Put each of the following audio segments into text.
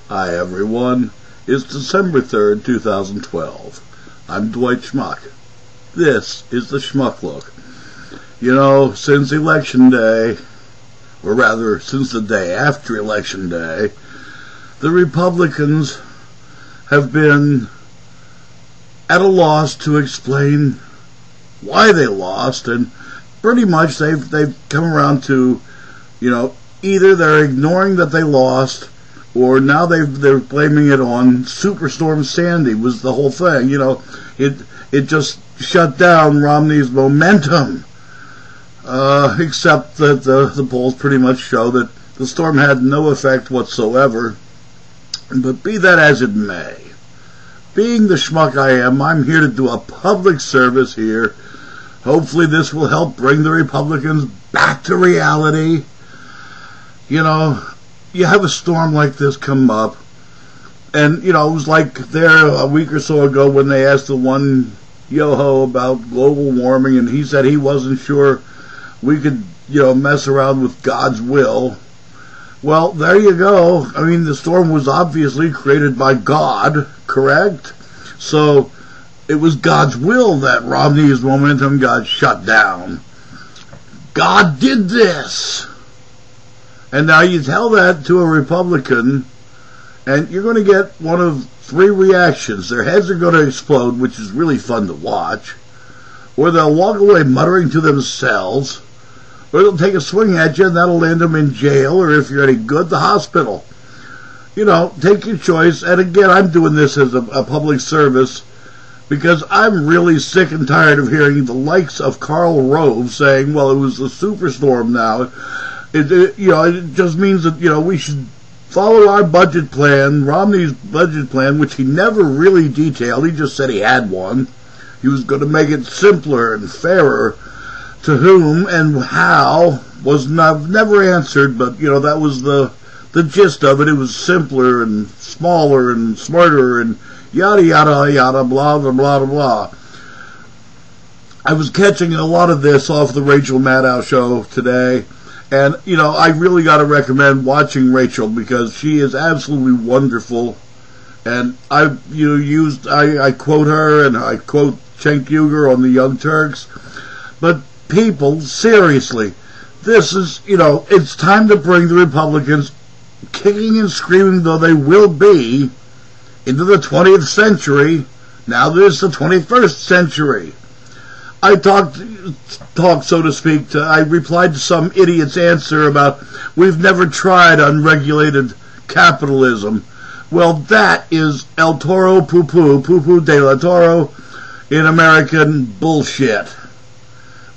Hi everyone, it's December 3rd, 2012. I'm Dwight Schmuck. This is the Schmuck Look. You know, since Election Day, or rather, since the day after Election Day, the Republicans have been at a loss to explain why they lost, and pretty much they've come around to, either they're ignoring that they lost, or now they're blaming it on Superstorm Sandy was the whole thing. It just shut down Romney's momentum. Except that the polls pretty much show that the storm had no effect whatsoever. But be that as it may, being the schmuck I am, I'm here to do a public service here. Hopefully this will help bring the Republicans back to reality. You have a storm like this come up, and, it was like there a week or so ago when they asked the one yo-ho about global warming, and he said he wasn't sure we could, mess around with God's will. Well, there you go. I mean, the storm was obviously created by God, correct? So, it was God's will that Romney's momentum got shut down. God did this! And now you tell that to a Republican, and you're going to get one of three reactions. Their heads are going to explode, which is really fun to watch, or they'll walk away muttering to themselves, or they'll take a swing at you, and that'll land them in jail, or if you're any good, the hospital. Take your choice. And again, I'm doing this as a public service, because I'm really sick and tired of hearing the likes of Karl Rove saying, well, it was a superstorm now. It just means that, we should follow our budget plan, Romney's budget plan, which he never really detailed. He just said he had one. He was going to make it simpler and fairer. To whom and how was never answered, but, that was the gist of it. It was simpler and smaller and smarter and yada, yada, yada, blah, blah, blah, blah. I was catching a lot of this off the Rachel Maddow show today. And, I really got to recommend watching Rachel because she is absolutely wonderful. And I quote her and I quote Cenk Uygur on the Young Turks. But people, seriously, this is, it's time to bring the Republicans, kicking and screaming though they will be, into the 20th century. Now there's the 21st century. I talked, so to speak, I replied to some idiot's answer about we've never tried unregulated capitalism. Well, that is El Toro Poo-Poo de la Toro in American bullshit.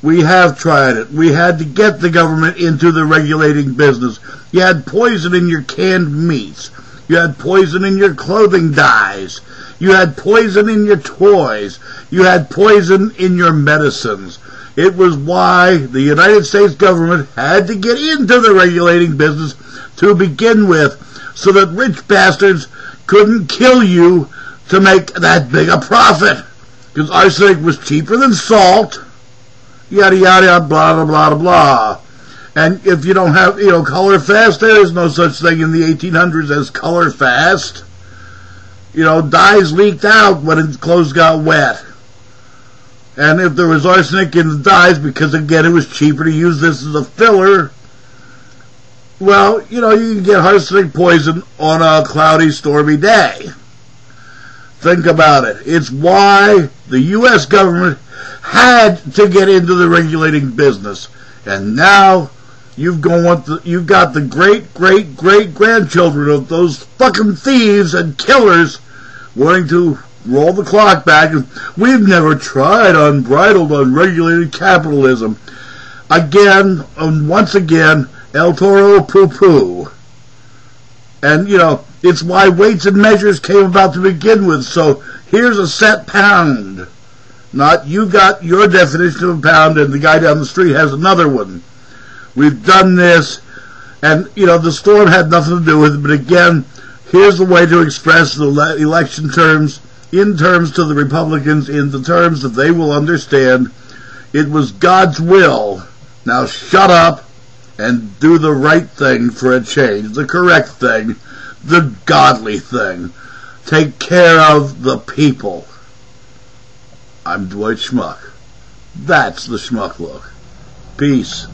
We have tried it. We had to get the government into the regulating business. You had poison in your canned meats. You had poison in your clothing dyes. You had poison in your toys. You had poison in your medicines. It was why the United States government had to get into the regulating business to begin with, so that rich bastards couldn't kill you to make that big a profit. Because arsenic was cheaper than salt. Yada, yada, blah, blah, blah, blah. And if you don't have, color fast, there is no such thing in the 1800s as color fast. Dyes leaked out when clothes got wet. And if there was arsenic in the dyes, because again it was cheaper to use this as a filler, well, you can get arsenic poison on a cloudy, stormy day. Think about it. It's why the U.S. government had to get into the regulating business. And now you've got the great-great-great-grandchildren of those fucking thieves and killers wanting to roll the clock back. And we've never tried unbridled, unregulated capitalism. Again, and once again, El Toro Poo-Poo. And, it's why weights and measures came about to begin with. So here's a set pound. Not you got your definition of a pound and the guy down the street has another one. We've done this, and, the storm had nothing to do with it, but again, here's the way to express the election terms, in terms to the Republicans, in the terms that they will understand. It was God's will. Now shut up and do the right thing for a change, the correct thing, the godly thing. Take care of the people. I'm Dwight Schmuck. That's the Schmuck Look. Peace.